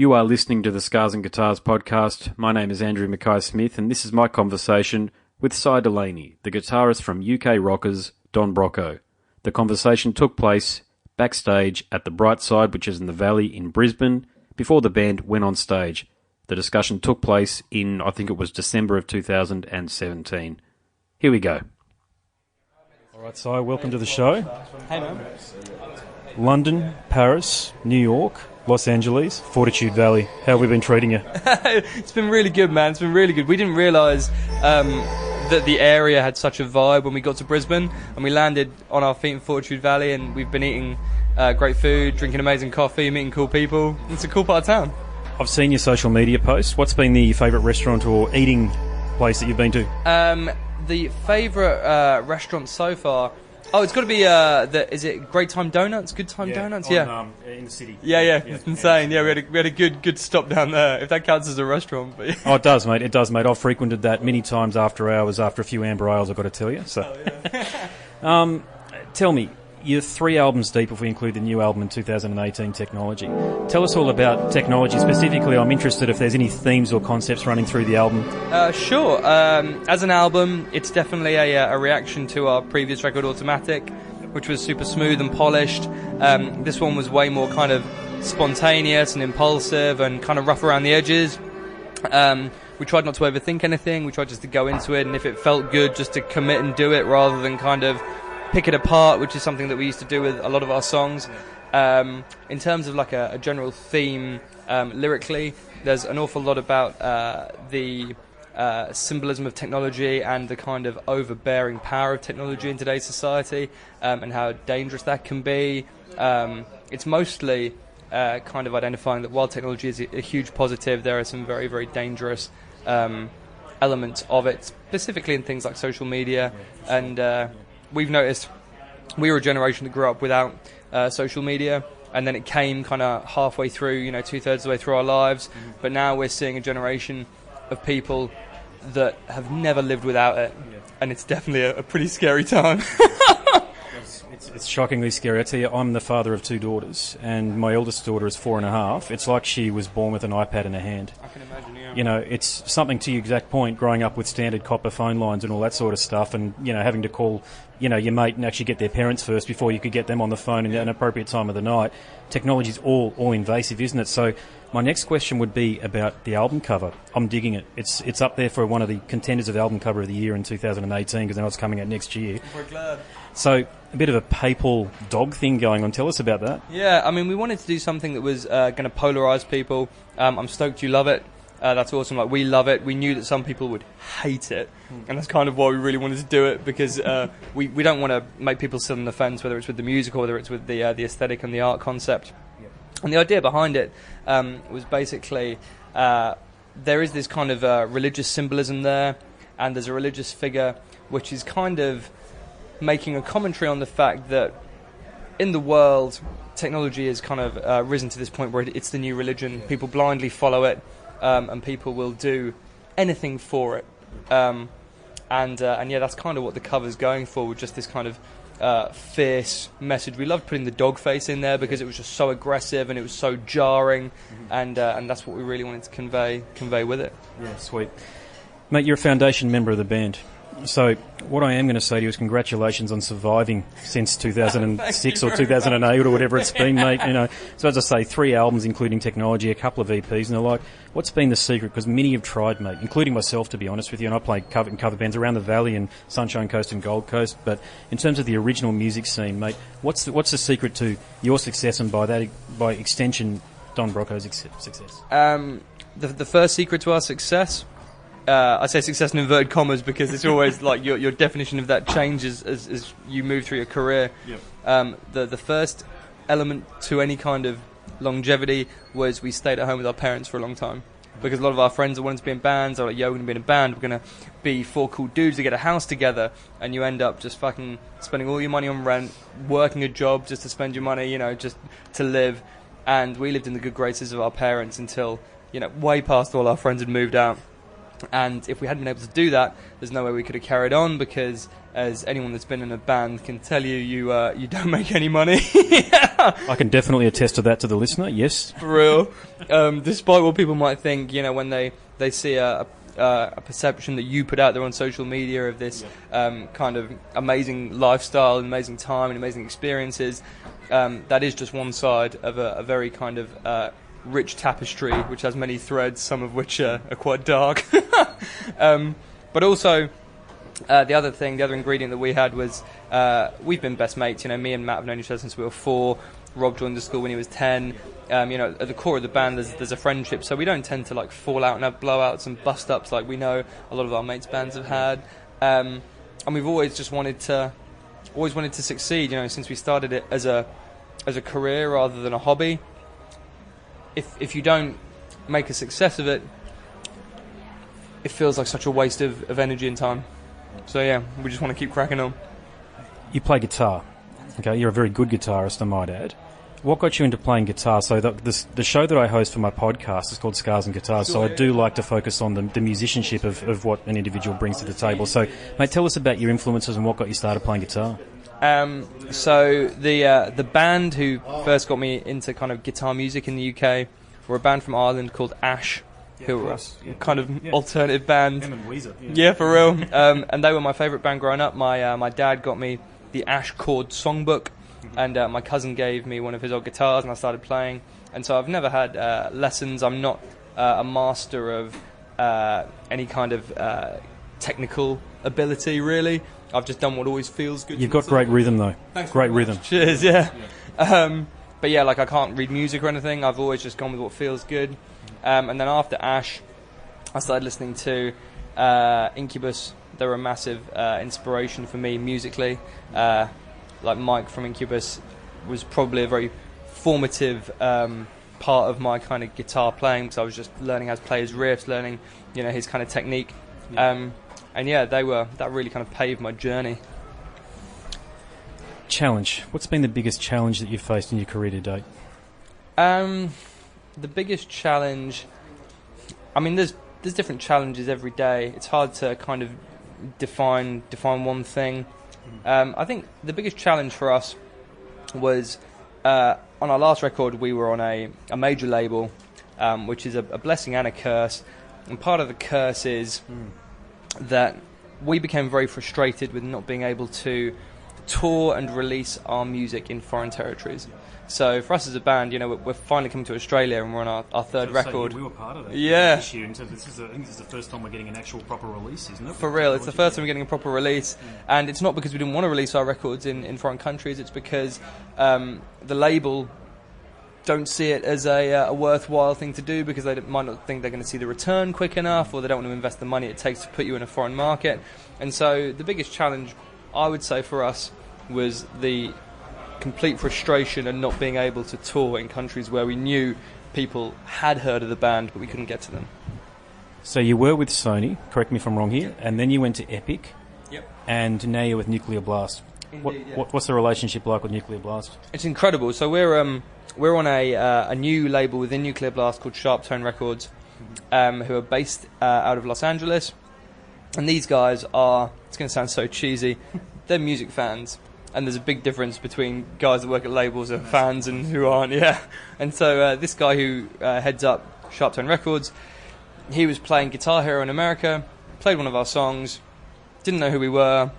You are listening to the Scars and Guitars podcast. My name is Andrew Mackay-Smith, and this is my conversation with Delaney, the guitarist from UK rockers Don Broco. The conversation took place backstage at the Brightside, which is in the Valley in Brisbane, before the band went on stage. The discussion took place in, I think it was December of 2017. Here we go. All right, Si, welcome to the show. Hey, man. London, Paris, New York, Los Angeles, Fortitude Valley. How have we been treating you? It's been really good, man. It's been really good. We didn't realise that the area had such a vibe when we got to Brisbane, and we landed on our feet in Fortitude Valley, and we've been eating great food, drinking amazing coffee, meeting cool people. It's a cool part of town. I've seen your social media posts. What's been the favourite restaurant or eating place that you've been to? The favourite restaurant so far... Oh, it's got to be, is it Great Time Donuts? Good Time Donuts? Yeah, in the city. Yeah, it's insane. Yeah, we had a good stop down there, if that counts as a restaurant. But yeah. Oh, it does, mate. I've frequented that many times after hours, after a few amber ales, I've got to tell you. So, tell me, you're 3 albums deep if we include the new album in 2018, Technology. Tell us all about Technology. Specifically, I'm interested if there's any themes or concepts running through the album. Sure. As an album, it's definitely a reaction to our previous record, Automatic, which was super smooth and polished. This one was way more kind of spontaneous and impulsive and kind of rough around the edges. We tried not to overthink anything. We tried just to go into it, and if it felt good, just to commit and do it rather than kind of pick it apart, which is something that we used to do with a lot of our songs. In terms of like a general theme, lyrically, there's an awful lot about the symbolism of technology and the kind of overbearing power of technology in today's society, and how dangerous that can be. It's mostly kind of identifying that while technology is a huge positive, there are some very, very dangerous elements of it, specifically in things like social media. And we've noticed we were a generation that grew up without social media, and then it came kind of halfway through, 2/3 of the way through our lives. Mm-hmm. But now we're seeing a generation of people that have never lived without it, and it's definitely a pretty scary time. It's shockingly scary. I tell you, I'm the father of 2 daughters, and my eldest daughter is 4.5. It's like she was born with an iPad in her hand. I can imagine, yeah. It's something to your exact point, growing up with standard copper phone lines and all that sort of stuff, and, having to call, your mate and actually get their parents first before you could get them on the phone at an appropriate time of the night. Technology's all invasive, isn't it? So my next question would be about the album cover. I'm digging it. It's up there for one of the contenders of album cover of the year in 2018, because I know it's coming out next year. We're glad. So a bit of a papal dog thing going on. Tell us about that. Yeah, I mean, we wanted to do something that was going to polarise people. I'm stoked you love it. That's awesome. Like, we love it. We knew that some people would hate it, and that's kind of why we really wanted to do it, because we don't want to make people sit on the fence, whether it's with the music or whether it's with the aesthetic and the art concept. Yep. And the idea behind it was basically there is this kind of religious symbolism there, and there's a religious figure which is kind of making a commentary on the fact that in the world, technology has kind of risen to this point where it's the new religion. People blindly follow it, and people will do anything for it. And that's kind of what the cover's going for, with just this kind of fierce message. We loved putting the dog face in there because it was just so aggressive and it was so jarring, and that's what we really wanted to convey with it. Yeah, sweet. Mate, you're a foundation member of the band. So what I am going to say to you is congratulations on surviving since 2006 or 2008 or whatever it's been, mate. So as I say, 3 albums, including Technology, a couple of EPs, and they're like, what's been the secret? Because many have tried, mate, including myself, to be honest with you, and I play cover bands around the Valley and Sunshine Coast and Gold Coast. But in terms of the original music scene, mate, what's the secret to your success, and by extension, Don Broco's success? The first secret to our success. I say success in inverted commas because it's always like your definition of that changes as you move through your career. Yep. The first element to any kind of longevity was we stayed at home with our parents for a long time, because a lot of our friends wanted to be in bands. They're like, we're going to be in a band, we're going to be 4 cool dudes to get a house together, and you end up just fucking spending all your money on rent, working a job just to spend your money, just to live. And we lived in the good graces of our parents until, way past all our friends had moved out. And if we hadn't been able to do that, there's no way we could have carried on, because as anyone that's been in a band can tell you, you don't make any money. I can definitely attest to that to the listener, yes. For real. Despite what people might think, when they see a perception that you put out there on social media of this kind of amazing lifestyle, and amazing time and amazing experiences, that is just one side of a very kind of rich tapestry, which has many threads, some of which are quite dark. But also, the other ingredient that we had was we've been best mates. Me and Matt have known each other since we were 4. Rob joined the school when he was 10. At the core of the band, there's a friendship, so we don't tend to fall out and have blowouts and bust ups like we know a lot of our mates' bands have had. And we've always just wanted to succeed. Since we started it as a career rather than a hobby. If you don't make a success of it, it feels like such a waste of energy and time. So yeah, we just want to keep cracking on. You play guitar. Okay, you're a very good guitarist, I might add. What got you into playing guitar? So the show that I host for my podcast is called Scars and Guitars, so I do like to focus on the musicianship of what an individual brings to the table. So, mate, tell us about your influences and what got you started playing guitar. So the band who first got me into kind of guitar music in the UK were a band from Ireland called Ash, who were a kind of alternative band. Them and Weezer. Yeah, for real. And they were my favourite band growing up. My dad got me the Ash chord songbook, and my cousin gave me one of his old guitars, and I started playing. And so I've never had lessons. I'm not a master of any kind of technical ability, really. I've just done what always feels good. You've got great rhythm, though. Thanks. Great rhythm. Cheers, yeah. But yeah, I can't read music or anything. I've always just gone with what feels good. And then after Ash, I started listening to Incubus. They were a massive inspiration for me musically. Mike from Incubus was probably a very formative part of my kind of guitar playing, because I was just learning how to play his riffs, learning his kind of technique. And yeah, that really kind of paved my journey. Challenge. What's been the biggest challenge that you've faced in your career to date? The biggest challenge, there's different challenges every day. It's hard to kind of define one thing. I think the biggest challenge for us was on our last record. We were on a major label, which is a blessing and a curse. And part of the curse is that we became very frustrated with not being able to tour and release our music in foreign territories. So for us as a band, we're finally coming to Australia, and we're on our third record. We were part of that issue. I think this is the first time we're getting an actual proper release, isn't it? For real, it's the first time we're getting a proper release. And it's not because we didn't want to release our records in foreign countries, it's because the label don't see it as a worthwhile thing to do, because they might not think they're going to see the return quick enough, or they don't want to invest the money it takes to put you in a foreign market. And so the biggest challenge, I would say, for us was the complete frustration and not being able to tour in countries where we knew people had heard of the band, but we couldn't get to them. So you were with Sony, correct me if I'm wrong here, and then you went to Epic. Yep. And now you're with Nuclear Blast. Indeed, What's the relationship like with Nuclear Blast? It's incredible. So we're on a new label within Nuclear Blast called Sharp Tone Records, who are based out of Los Angeles. And these guys are, it's going to sound so cheesy, they're music fans. And there's a big difference between guys that work at labels and fans and who aren't, yeah. And so this guy who heads up Sharp Tone Records, he was playing Guitar Hero in America, played one of our songs, didn't know who we were,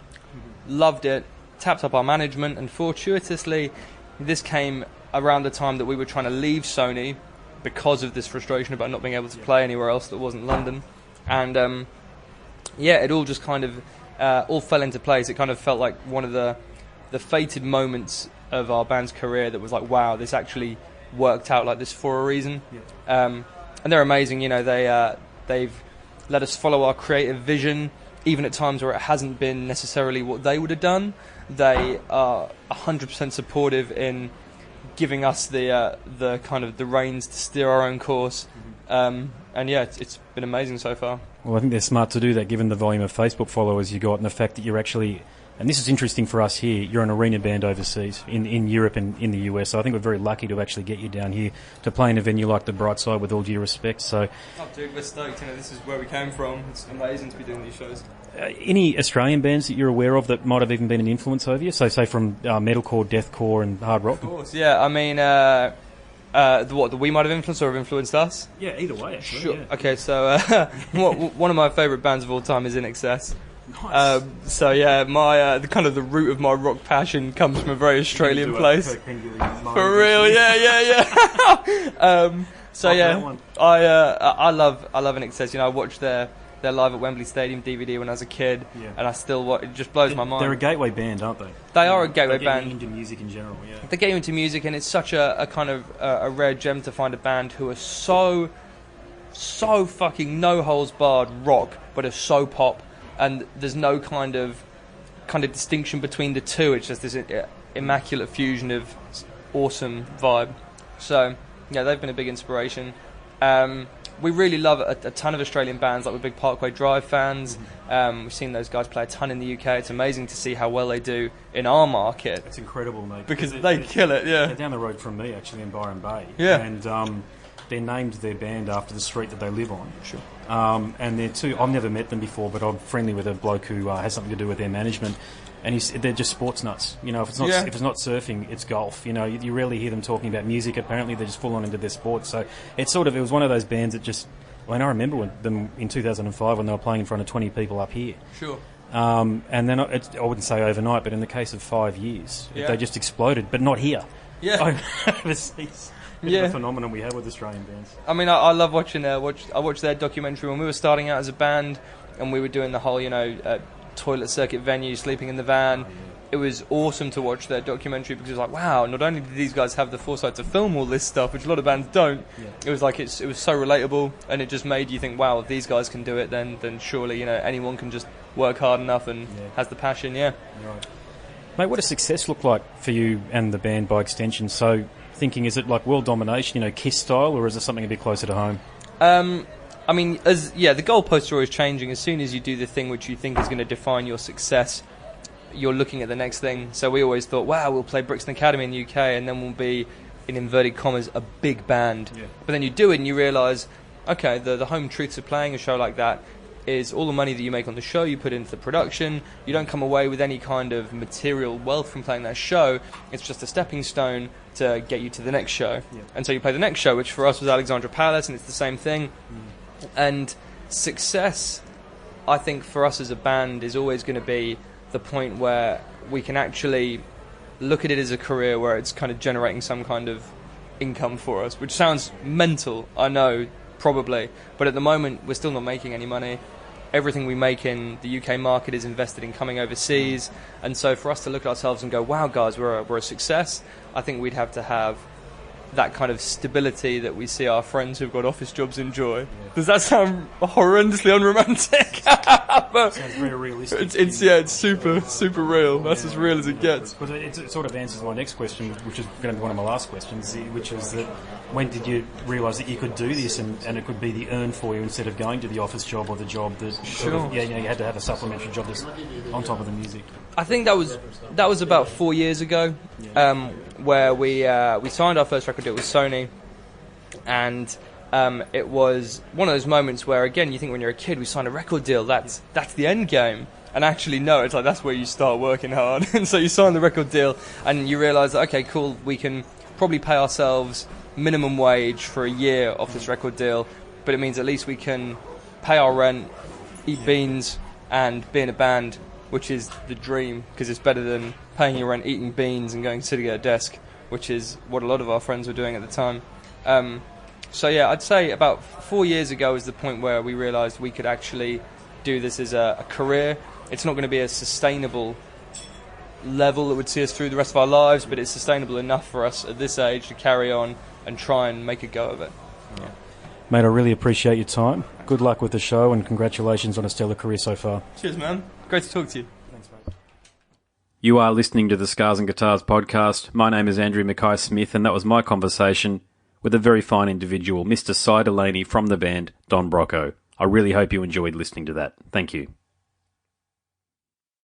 loved it, tapped up our management, and fortuitously this came around the time that we were trying to leave Sony because of this frustration about not being able to play anywhere else that wasn't London. And it all just kind of all fell into place. It kind of felt like one of the fated moments of our band's career that was like, wow, this actually worked out like this for a reason. And they're amazing. They've let us follow our creative vision, even at times where it hasn't been necessarily what they would have done. They are 100% supportive in giving us the kind of the reins to steer our own course. It's been amazing so far. Well, I think they're smart to do that, given the volume of Facebook followers you got and the fact that you're actually And this is interesting for us here. You're an arena band overseas, in Europe and in the US. So I think we're very lucky to actually get you down here to play in a venue like the Brightside, with all due respect. So, oh, dude, we're stoked. This is where we came from. It's amazing to be doing these shows. Any Australian bands that you're aware of that might have even been an influence over you? So, say from metalcore, deathcore, and hard rock. Of course, yeah. I mean, the we might have influenced or have influenced us. Yeah, either way. Actually, sure. Yeah. Okay, so one of my favourite bands of all time is In Excess. Nice. So yeah, my the root of my rock passion comes from a very Australian place. For real, yeah. So yeah, I love In Excess. I watched their live at Wembley Stadium DVD when I was a kid, and I still watch. It just blows my mind. They're a gateway band, aren't they? They are a gateway band. They get into music in general, yeah. They get you into music, and it's such a kind of a rare gem to find a band who are so fucking no holds barred rock, but are so pop. And there's no kind of distinction between the two. It's just this immaculate fusion of awesome vibe. So yeah, they've been a big inspiration. We really love a ton of Australian bands. Like, we're big Parkway Drive fans. We've seen those guys play a ton in the UK. It's amazing to see how well they do in our market. It's incredible, mate. Because they kill it. Yeah, they're down the road from me, actually, in Byron Bay. Yeah, and they named their band after the street that they live on. Sure. And they're two. I've never met them before, but I'm friendly with a bloke who has something to do with their management. And they're just sports nuts. If it's not surfing, it's golf. You rarely hear them talking about music. Apparently, they're just full on into their sports. So it was one of those bands that just. I remember them in 2005 when they were playing in front of 20 people up here. Sure. And then I wouldn't say overnight, but in the case of 5 years, they just exploded. But not here. Yeah. Overseas. The phenomenon we have with Australian bands. I mean, I love watching I watched their documentary when we were starting out as a band, and we were doing the whole, toilet circuit venue, sleeping in the van. It was awesome to watch their documentary, because it was like, wow, not only did these guys have the foresight to film all this stuff, which a lot of bands don't, it was like it was so relatable, and it just made you think, wow, if these guys can do it, then surely anyone can just work hard enough and has the passion. Yeah. Right. Mate, what does success look like for you and the band by extension? So, thinking, is it like world domination, Kiss style, or is it something a bit closer to home? I mean, the goalposts are always changing. As soon as you do the thing which you think is going to define your success, you're looking at the next thing. So we always thought, wow, we'll play Brixton Academy in the UK, and then we'll be, in inverted commas, a big band. Yeah. But then you do it and you realise, okay, the home truths of playing a show like that is all the money that you make on the show, you put into the production. You don't come away with any kind of material wealth from playing that show. It's just a stepping stone to get you to the next show. Yeah. And so you play the next show, which for us was Alexandra Palace, and it's the same thing. And success, I think, for us as a band is always going to be the point where we can actually look at it as a career, where it's kind of generating some kind of income for us, which sounds mental, I know, probably, but at the moment we're still not making any money. Everything we make in the UK market is invested in coming overseas, and so for us to look at ourselves and go, wow guys, we're a success, I think we'd have to have that kind of stability that we see our friends who've got office jobs enjoy. Yeah. Does that sound horrendously unromantic? It sounds very realistic. It's super real. That's as real as it gets. But it sort of answers my next question, which is going to be one of my last questions, which is that when did you realise that you could do this and it could be the earn for you instead of going to the office job or the job that you had to have a supplementary job that's on top of the music? I think that was about 4 years ago, where we signed our first record deal with Sony, and it was one of those moments where, again, you think when you're a kid, we signed a record deal, that's the end game. And actually, no, it's like that's where you start working hard. And so you sign the record deal, and you realise that, okay, cool, we can probably pay ourselves minimum wage for a year off this record deal, but it means at least we can pay our rent, eat beans, and be in a band, which is the dream, because it's better than paying your rent, eating beans, and going sitting at a desk, which is what a lot of our friends were doing at the time. So yeah, I'd say about 4 years ago is the point where we realised we could actually do this as a career. It's not going to be a sustainable level that would see us through the rest of our lives, but it's sustainable enough for us at this age to carry on and try and make a go of it. Yeah. Mate, I really appreciate your time. Good luck with the show, and congratulations on a stellar career so far. Cheers, man. Great to talk to you. Thanks, mate. You are listening to the Scars and Guitars podcast. My name is Andrew Mackay-Smith, and that was my conversation with a very fine individual, Mr. Delaney from the band, Don Broco. I really hope you enjoyed listening to that. Thank you.